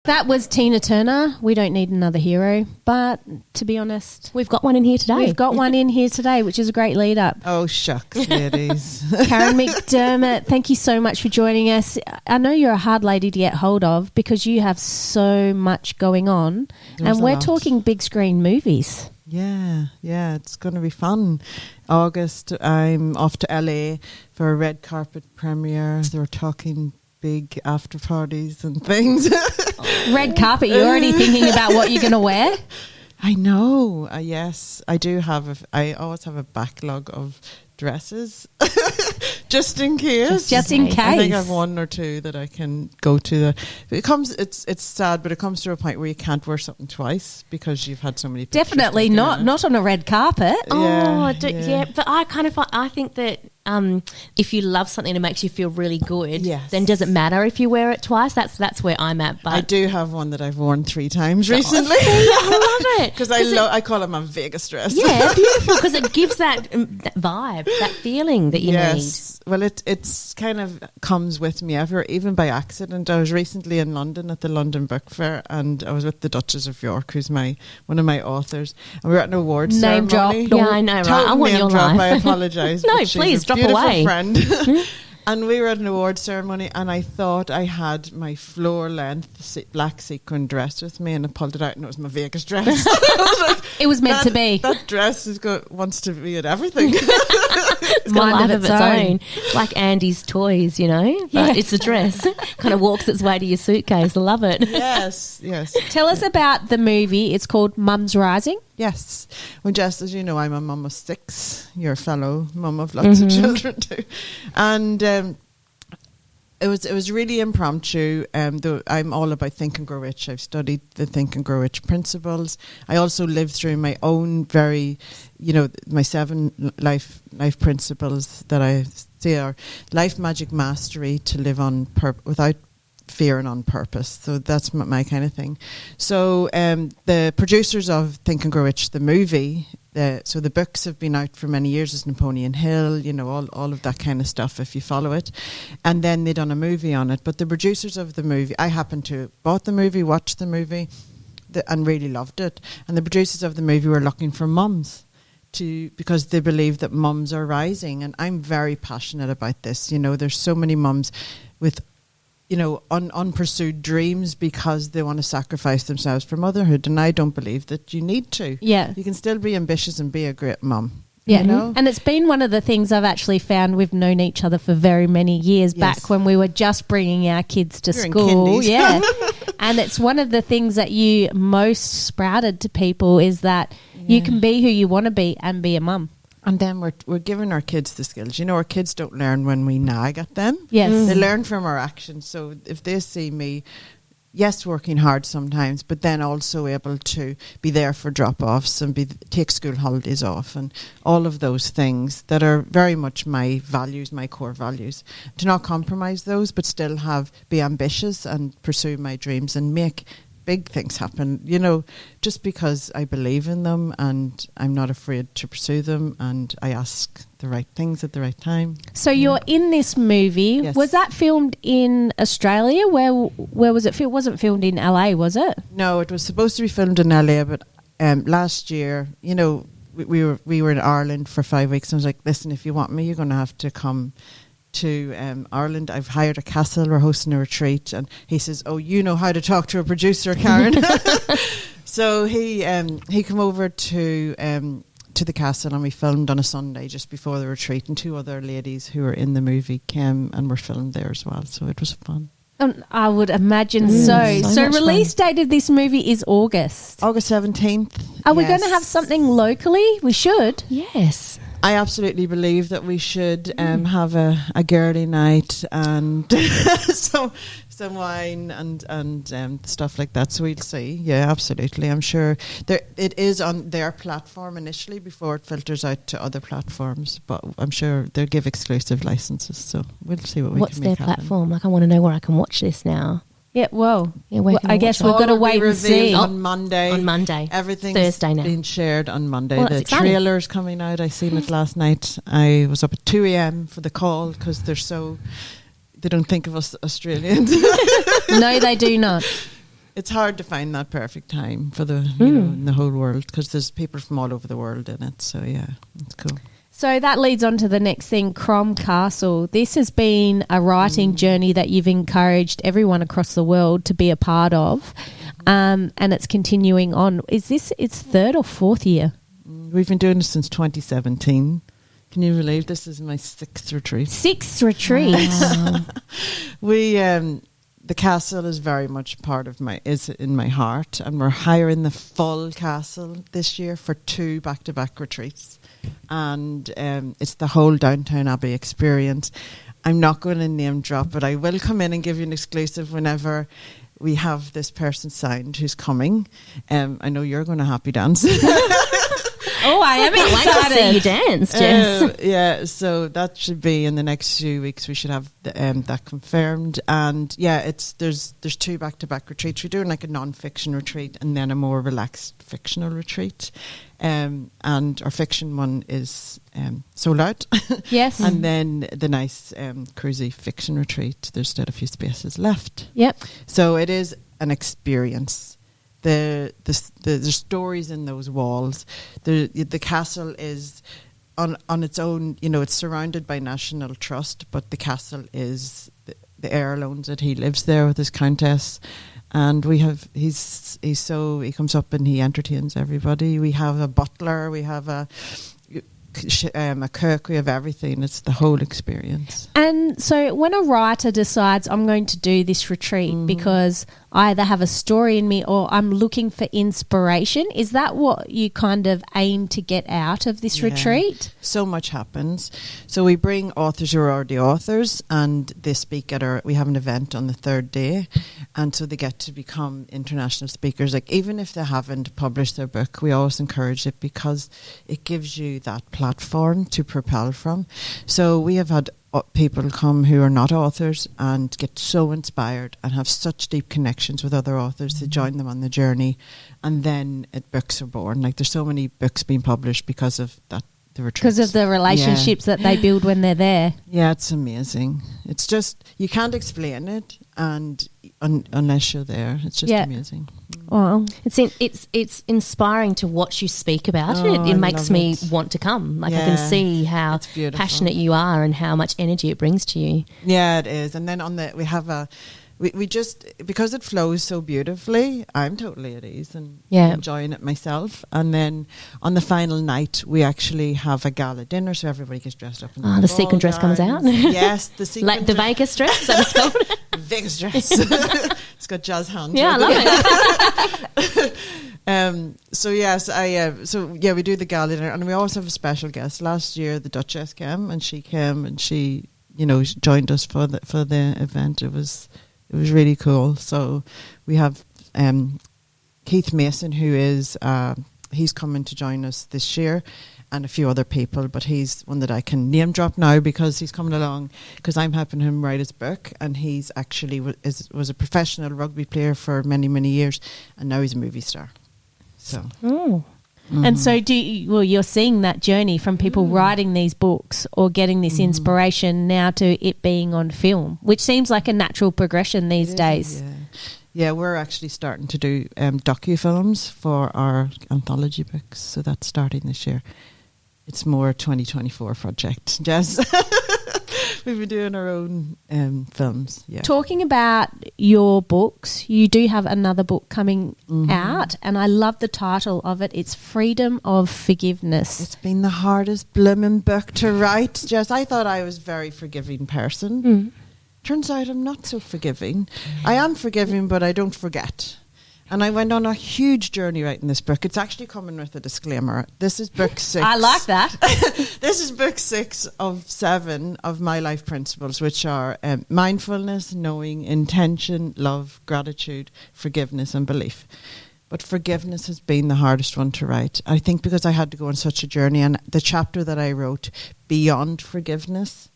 That was Tina Turner. We don't need another hero. But to be honest, we've got one in here today. We've got one in here today, which is a great lead up. Oh, shucks, ladies. Karen McDermott, thank you so much for joining us. I know you're a hard lady to get hold of because you have so much going on. There's and we're talking big screen movies. Yeah, it's going to be fun. August, I'm off to LA for a red carpet premiere. They're talking big after parties and things. Red carpet, you're already thinking about what you're going to wear? I know. Yes, I do have. I always have a backlog of dresses, just in case. Just in case. I think I have one or two that I can go to. It's sad, but it comes to a point where you can't wear something twice because you've had so many pictures. Definitely not on a red carpet. But I think that if you love something and it makes you feel really good, then does it matter if you wear it twice? That's where I'm at. But I do have one that I've worn 3 times recently. I love it because I call it my Vegas dress. Yeah, beautiful, because it gives that vibe, that feeling that you need. Well, it's kind of comes with me even by accident. I was recently in London at the London Book Fair, and I was with the Duchess of York, who's one of my authors, and we were at an awards ceremony. Drop. Yeah, I know, right? I want your life. I apologise. No, please drop away. Friend. And we were at an awards ceremony, and I thought I had my floor length black sequin dress with me, and I pulled it out, and it was my Vegas dress. It was meant to be. That dress wants to be at everything. It's got a life of its own. It's like Andy's toys, but it's a dress. Kind of walks its way to your suitcase. I love it. Yes. Tell us about the movie. It's called Mum's Rising. Yes. Well, Jess, as you know, I'm a mum of 6. You're a fellow mum of lots of children too. And it was really impromptu. Though I'm all about Think and Grow Rich. I've studied the Think and Grow Rich principles. I also lived through my own my 7 life principles that I see are life, magic, mastery, to live on without fear and on purpose. So that's my kind of thing. So the producers of Think and Grow Rich, the movie, so the books have been out for many years, as Napoleon Hill, all of that kind of stuff if you follow it. And then they done a movie on it. But the producers of the movie, I happened to bought the movie, watched the movie and really loved it. And the producers of the movie were looking for mums because they believe that mums are rising. And I'm very passionate about this. There's so many mums with unpursued dreams because they want to sacrifice themselves for motherhood, and I don't believe that you need to. Yeah, you can still be ambitious and be a great mum. Yeah, and it's been one of the things I've actually found. We've known each other for very many years back when we were just bringing our kids to school. Yeah, and it's one of the things that you most sprouted to people is that you can be who you want to be and be a mum. And then we're giving our kids the skills. Our kids don't learn when we nag at them. Yes. They learn from our actions. So if they see me, working hard sometimes, but then also able to be there for drop-offs and take school holidays off and all of those things that are very much my values, my core values. To not compromise those, but still be ambitious and pursue my dreams and make big things happen, just because I believe in them and I'm not afraid to pursue them and I ask the right things at the right time. So you're in this movie. Yes. Was that filmed in Australia? Where was it filmed? It wasn't filmed in LA, was it? No, it was supposed to be filmed in LA, but last year, we were in Ireland for 5 weeks. And I was like, listen, if you want me, you're going to have to come to Ireland. I've hired a castle. We're hosting a retreat, and he says, "Oh, you know how to talk to a producer, Karen." So he came over to the castle, and we filmed on a Sunday just before the retreat, and 2 other ladies who were in the movie came and were filmed there as well. So it was fun. I would imagine so. So release date of this movie is August 17th. Are we going to have something locally? We should. Yes. I absolutely believe that we should have a girly night and some wine and stuff like that. So we'll see. Yeah, absolutely. I'm sure it is on their platform initially before it filters out to other platforms. But I'm sure they'll give exclusive licenses. So we'll see what we can make happen. What's their platform? I want to know where I can watch this now. Yeah, I guess we've got to wait and see. On Monday. On Monday. Everything's Thursday now. being shared on Monday. Well, the trailer's coming out. I seen it last night. I was up at 2 a.m. for the call because they don't think of us Australians. No, they do not. It's hard to find that perfect time for the in the whole world, because there's people from all over the world in it. So yeah, it's cool. So that leads on to the next thing, Crom Castle. This has been a writing journey that you've encouraged everyone across the world to be a part of, and it's continuing on. Is this its third or fourth year? We've been doing this since 2017. Can you believe this is my sixth retreat? Sixth retreat. Wow. The castle is very much is in my heart, and we're hiring the full castle this year for 2 back-to-back retreats, and it's the whole Downtown Abbey experience. I'm not going to name drop, but I will come in and give you an exclusive whenever we have this person signed who's coming. I know you're going to happy dance. Oh, I am excited to see you dance, Jess. Yeah, so that should be in the next few weeks. We should have that confirmed. And yeah, there's 2 back-to-back retreats. We're doing like a non-fiction retreat and then a more relaxed fictional retreat. And our fiction one is sold out. Yes. And then the nice cruisy fiction retreat, there's still a few spaces left. Yep. So it is an experience. The stories in those walls. The castle is on its own. It's surrounded by National Trust, but the castle is the heir owns it. He lives there with his countess, and he comes up and he entertains everybody. We have a butler. We have a cook. We have everything. It's the whole experience. And so when a writer decides I'm going to do this retreat because I either have a story in me or I'm looking for inspiration, is that what you kind of aim to get out of this retreat? So much happens. So we bring authors who are already authors, and they speak we have an event on the 3rd day, and so they get to become international speakers. Like, even if they haven't published their book, we always encourage it because it gives you that platform to propel from. So we have had people come who are not authors and get so inspired and have such deep connections with other authors to join them on the journey, and then books are born. Like, there's so many books being published because of that, the retreats. Because of the relationships that they build when they're there. Yeah, it's amazing. It's just, you can't explain it, and unless you're there, it's just amazing. Wow, it's inspiring to watch you speak about it. It makes me want to come. Like, I can see how passionate you are and how much energy it brings to you. Yeah, it is. And then we have we just, because it flows so beautifully, I'm totally at ease and enjoying it myself. And then on the final night, we actually have a gala dinner, so everybody gets dressed up. The sequin dress comes out. Yes, the sequin like the Vegas dress. Is that what it's called? Vegas dress. It's got jazz hands. Yeah, I love it. We do the gala dinner, and we also have a special guest. Last year, the Duchess came, and she joined us for the event. It was really cool. So we have Keith Mason, who is he's coming to join us this year, and a few other people, but he's one that I can name drop now because he's coming along because I'm helping him write his book, and he's actually was a professional rugby player for many, many years, and now he's a movie star. So. Oh. Mm-hmm. And so you're seeing that journey from people writing these books or getting this inspiration now to it being on film, which seems like a natural progression these days. Yeah, we're actually starting to do docu-films for our anthology books, so that's starting this year. It's more a 2024 project, Jess. We've been doing our own films. Yeah. Talking about your books, you do have another book coming out, and I love the title of it. It's Freedom of Forgiveness. It's been the hardest blooming book to write, Jess. I thought I was a very forgiving person. Turns out I'm not so forgiving. I am forgiving, but I don't forget. And I went on a huge journey writing this book. It's actually coming with a disclaimer. This is book 6. I like that. This is book 6 of 7 of my life principles, which are mindfulness, knowing, intention, love, gratitude, forgiveness, and belief. But forgiveness has been the hardest one to write. I think because I had to go on such a journey. And the chapter that I wrote, Beyond Forgiveness,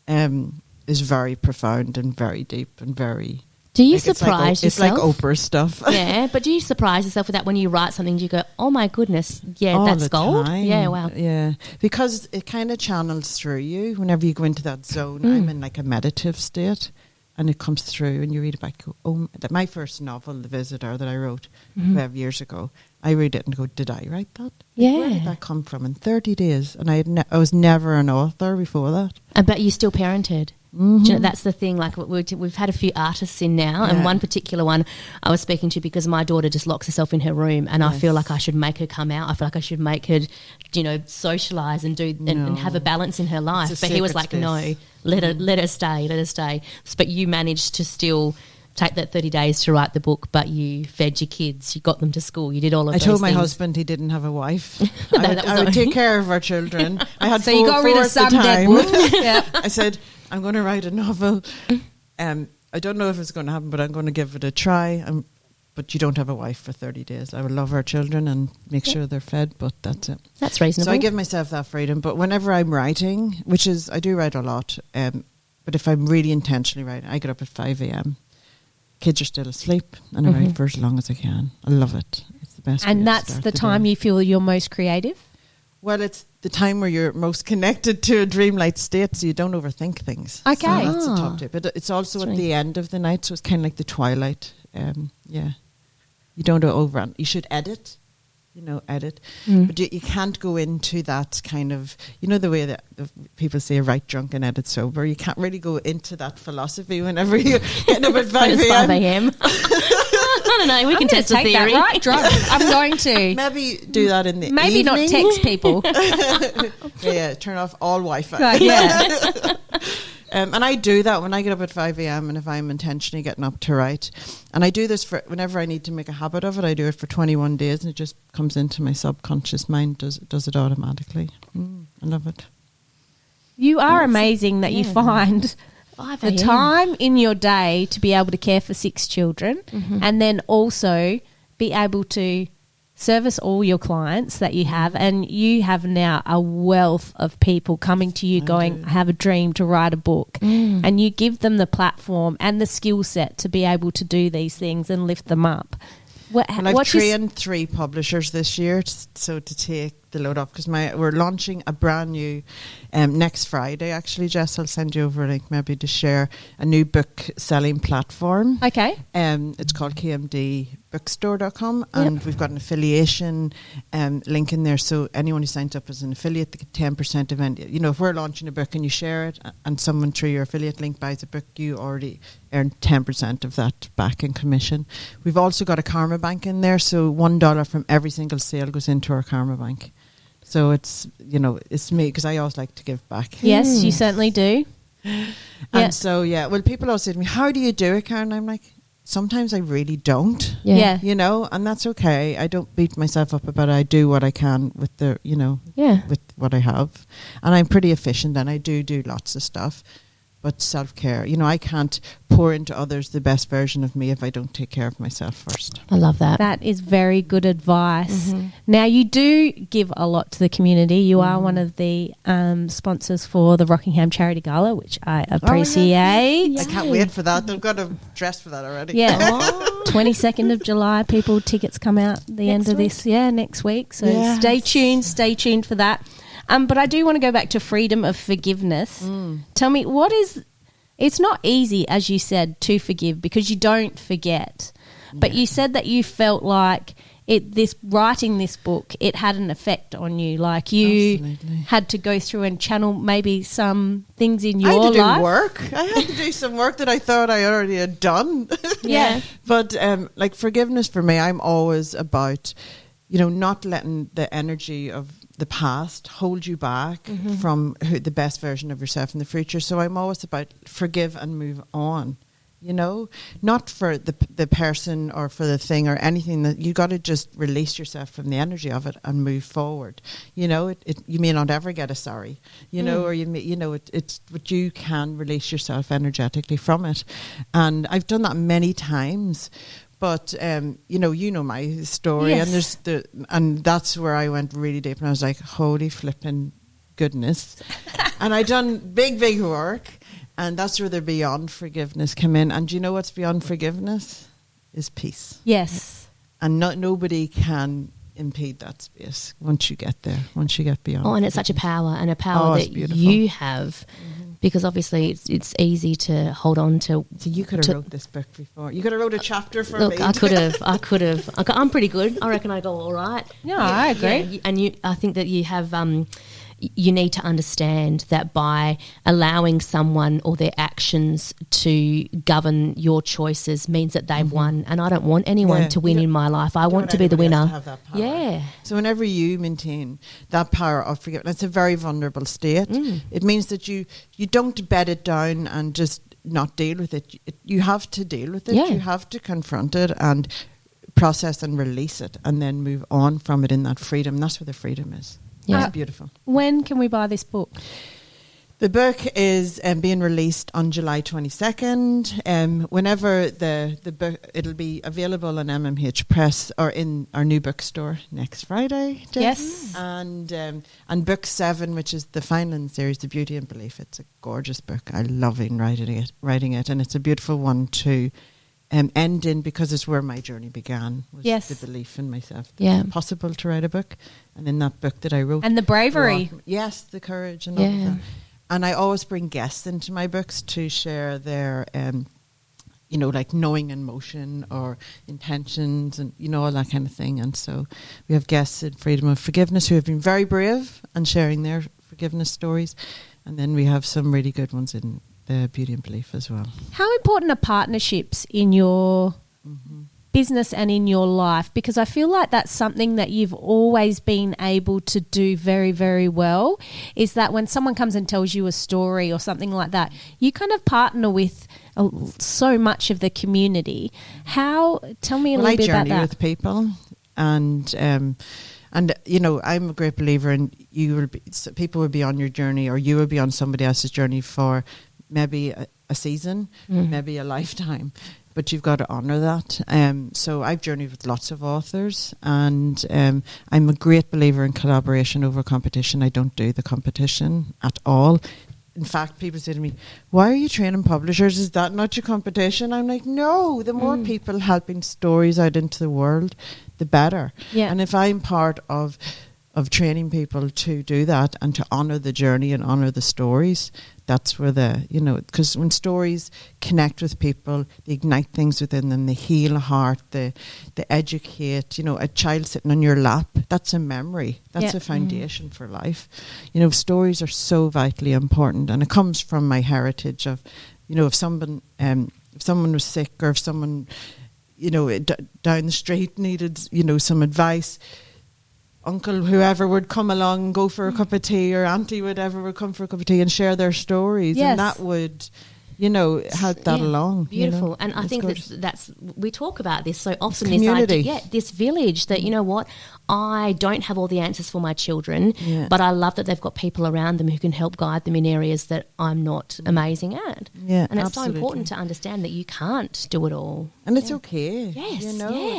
is very profound and very deep and very... Do you surprise yourself? It's like Oprah stuff. Yeah, but do you surprise yourself with that when you write something? Do you go, oh my goodness, that's gold? Time. Yeah, wow. Yeah, because it kind of channels through you whenever you go into that zone. I'm in like a meditative state, and it comes through and you read it back, my first novel, The Visitor, that I wrote 12 years ago, I read it and go, did I write that? Yeah. Where did that come from? In 30 days. And I was never an author before that. But you still parented. Mm-hmm. Do you know, that's the thing. Like we've had a few artists in now, and one particular one I was speaking to because my daughter just locks herself in her room, and I feel like I should make her come out. I feel like I should make her, socialise and do and have a balance in her life. But he was like, no, let her stay. But you managed to still take that 30 days to write the book, but you fed your kids, you got them to school, you did all of those things. I told my husband he didn't have a wife. I would take care of our children. I had so you got rid of some dead wood. I said, I'm going to write a novel. I don't know if it's going to happen, but I'm going to give it a try. But you don't have a wife for 30 days. I will love our children and make sure they're fed, but that's it. That's reasonable. So I give myself that freedom. But whenever I'm writing, I do write a lot, but if I'm really intentionally writing, I get up at 5 a.m. Kids are still asleep, and I write for as long as I can. I love it. It's the best. And that's the time you feel you're most creative? Well, it's the time where you're most connected to a dreamlike state, so you don't overthink things. Okay. So that's the top tip. But it's also at the end of the night, so it's kind of like the twilight. You don't overrun. You should edit. But you can't go into that kind of, the way that people say write drunk and edit sober. You can't really go into that philosophy whenever you're getting up at 5 a.m. I don't know, we can test the theory. That right drunk. I'm going to. Maybe do that in the Maybe evening. not text people. Turn off all Wi-Fi. Right, yeah. And I do that when I get up at 5 a.m. and if I'm intentionally getting up to write. And I do this for whenever I need to make a habit of it. I do it for 21 days and it just comes into my subconscious mind, does it automatically. I love it. You are amazing that you find the time in your day to be able to care for 6 children and then also be able to service all your clients that you have, and you have now a wealth of people coming to you I have a dream to write a book, and you give them the platform and the skill set to be able to do these things and lift them up. I've trained 3 publishers this year, so to take the load off, because we're launching a brand new next Friday. Actually, Jess, I'll send you over a link maybe to share a new book selling platform. Okay. It's called KMD Bookstore.com, and we've got an affiliation link in there. So anyone who signs up as an affiliate, they get 10% event. If we're launching a book and you share it, and someone through your affiliate link buys a book, you already earn 10% of that back in commission. We've also got a karma bank in there, so $1 from every single sale goes into our karma bank. So it's me, because I always like to give back. Yes, you certainly do. And so, well, people always say to me, how do you do it, Karen? I'm like, sometimes I really don't. Yeah. And that's okay. I don't beat myself up about it. I do what I can with with what I have. And I'm pretty efficient and I do lots of stuff. But self-care, I can't pour into others the best version of me if I don't take care of myself first. I love that. That is very good advice. Now, you do give a lot to the community. You are one of the sponsors for the Rockingham Charity Gala, which I appreciate. I can't wait for that. They've got a dress for that already. Yeah. 22nd of July, tickets come out the end of this. Yeah, next week. So stay tuned for that. But I do want to go back to freedom of forgiveness. Tell me, it's not easy, as you said, to forgive because you don't forget. But you said that you felt like writing this book, it had an effect on you. Like you had to go through and channel maybe some things in your life. I had to do some work that I thought I already had done. Yeah. But like forgiveness for me, I'm always about, not letting the energy of the past hold you back from the best version of yourself in the future. So I'm always about forgive and move on, not for the person or for the thing or anything. That you got to just release yourself from the energy of it and move forward. You may not ever get a sorry, or it's but you can release yourself energetically from it. And I've done that many times. But you know my story, yes. and that's where I went really deep, and I was like, "Holy flipping goodness!" And I done big work, and that's where the beyond forgiveness came in. And do you know what's beyond forgiveness? Is peace. Yes, and nobody can impede that space once you get there, once you get beyond. And it's such a power, that beautiful. you have. because obviously it's easy to hold on to. So you could have wrote this book before. You could have wrote a chapter for me. I could have. I'm pretty good. I reckon I go all right. No, I agree. Yeah, and I think that you have. You need to understand that by allowing someone or their actions to govern your choices means that they've won. And I don't want anyone to win in my life. I want to be the winner. To have that power. Yeah. So whenever you maintain that power of forgiveness, it's a very vulnerable state. It means that you don't bed it down and just not deal with it. You have to deal with it. Yeah. You have to confront it and process and release it and then move on from it in that freedom. That's where the freedom is. Yeah, it's beautiful. When can we buy this book? The book is being released on July 22nd. Whenever the book, it'll be available on MMH Press or in our new bookstore next Friday. Yes. And book 7, which is the final in the series, The Beauty and Belief. It's a gorgeous book. I love writing it, and it's a beautiful one to end in, because it's where my journey began, was the belief in myself. Yeah. It's possible to write a book. And in that book that I wrote. And the bravery. Yes, the courage and all of that. And I always bring guests into my books to share their, like knowing and motion or intentions and, all that kind of thing. And so we have guests in Freedom of Forgiveness who have been very brave and sharing their forgiveness stories. And then we have some really good ones in the Beauty and Belief as well. How important are partnerships in your business and in your life? Because I feel like that's something that you've always been able to do very, very well, is that when someone comes and tells you a story or something like that, you kind of partner with so much of the community. Tell me a little bit about that. I journey with people, and I'm a great believer in people will be on your journey, or you will be on somebody else's journey for maybe a season, maybe a lifetime, but you've got to honour that. So I've journeyed with lots of authors, and I'm a great believer in collaboration over competition. I don't do the competition at all. In fact, people say to me, why are you training publishers? Is that not your competition? I'm like, no, the more people helping stories out into the world, the better. Yeah. And if I'm part of training people to do that and to honour the journey and honour the stories, that's where because when stories connect with people, they ignite things within them, they heal a heart, they educate. A child sitting on your lap, that's a memory, that's a foundation for life. Stories are so vitally important, and it comes from my heritage of, if someone was sick, or if someone, down the street needed, some advice, uncle, whoever would come along and go for a cup of tea, or auntie, whatever, would come for a cup of tea and share their stories. Yes. And that would, help that along. Beautiful. And I think that's we talk about this so often, this community. This idea, this village, that, I don't have all the answers for my children, but I love that they've got people around them who can help guide them in areas that I'm not amazing at. Yeah, and it's absolutely. so important to understand that you can't do it all. And it's okay. Yes,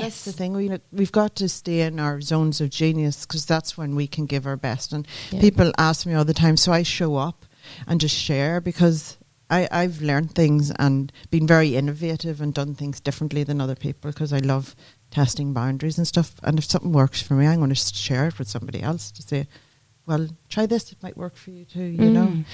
that's the thing. We've got to stay in our zones of genius, because that's when we can give our best. And people ask me all the time, so I show up and just share, because I've learned things and been very innovative and done things differently than other people, because I love testing boundaries and stuff. And if something works for me, I'm going to share it with somebody else to say, well, try this, it might work for you too,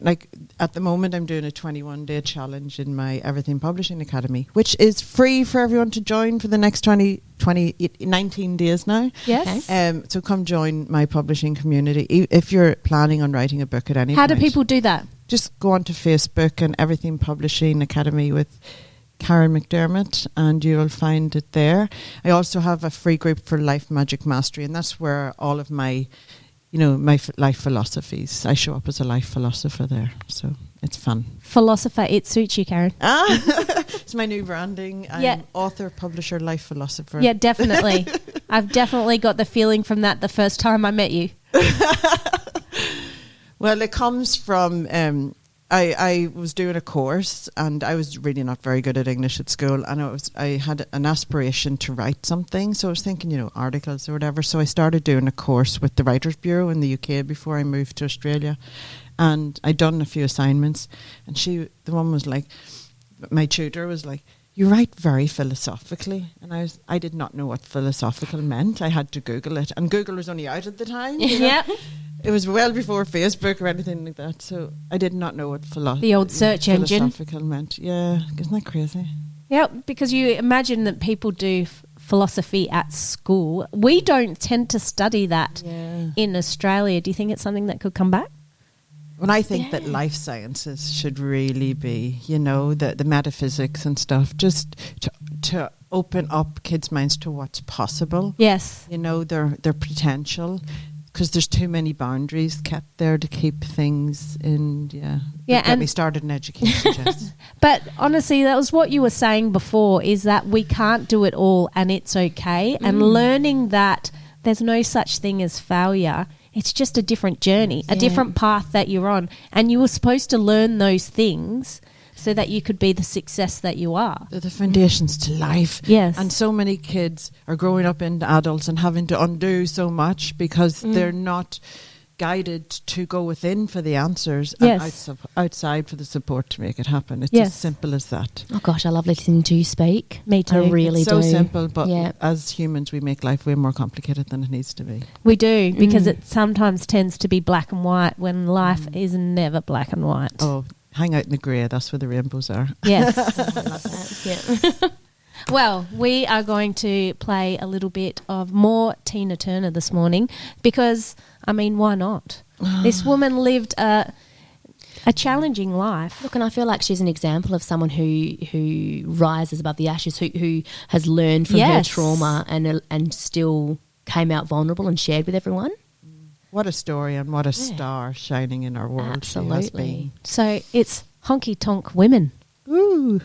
Like at the moment, I'm doing a 21-day challenge in my Everything Publishing Academy, which is free for everyone to join for the next 19 days now. Yes. So come join my publishing community if you're planning on writing a book at any How point. do people do that? Just go onto Facebook and Everything Publishing Academy with Karen McDermott, and you'll find it there. I also have a free group for Life Magic Mastery, and that's where all of my, my life philosophies. I show up as a life philosopher there, so it's fun. Philosopher, it suits you, Karen. It's my new branding. I'm author, publisher, life philosopher. Yeah, definitely. I've definitely got the feeling from that the first time I met you. Well, it comes from, I was doing a course, and I was really not very good at English at school, and I had an aspiration to write something, so I was thinking, articles or whatever, so I started doing a course with the Writers' Bureau in the UK before I moved to Australia, and I'd done a few assignments, and the one was like, my tutor was like, you write very philosophically, and I did not know what philosophical meant. I had to Google it, and Google was only out at the time. Yeah. It was well before Facebook or anything like that, so I did not know what the old search engine meant. Yeah, isn't that crazy? Yeah, because you imagine that people do philosophy at school. We don't tend to study that in Australia. Do you think it's something that could come back? When I think that life sciences should really be, the metaphysics and stuff, just to open up kids' minds to what's possible. Yes. Their potential. Because there's too many boundaries kept there to keep things in, Get me started in education, Jess. But honestly, that was what you were saying before, is that we can't do it all and it's okay. And learning that there's no such thing as failure. It's just a different journey, a different path that you're on. And you were supposed to learn those things so that you could be the success that you are. They're the foundations to life. Yes. And so many kids are growing up into adults and having to undo so much because they're not guided to go within for the answers and outside for the support to make it happen. It's as simple as that. Oh gosh, I love listening to you speak. Me too. I really it's do. So simple, but as humans we make life way more complicated than it needs to be. We do, because it sometimes tends to be black and white when life is never black and white. Oh, hang out in the grey, that's where the rainbows are. Yes. I love that. Yeah. Well, we are going to play a little bit of more Tina Turner this morning because, why not? This woman lived a challenging life. Look, and I feel like she's an example of someone who rises above the ashes, who has learned from her trauma and still came out vulnerable and shared with everyone. What a story and what a star shining in our world. Absolutely. So it's Honky Tonk Women. Ooh.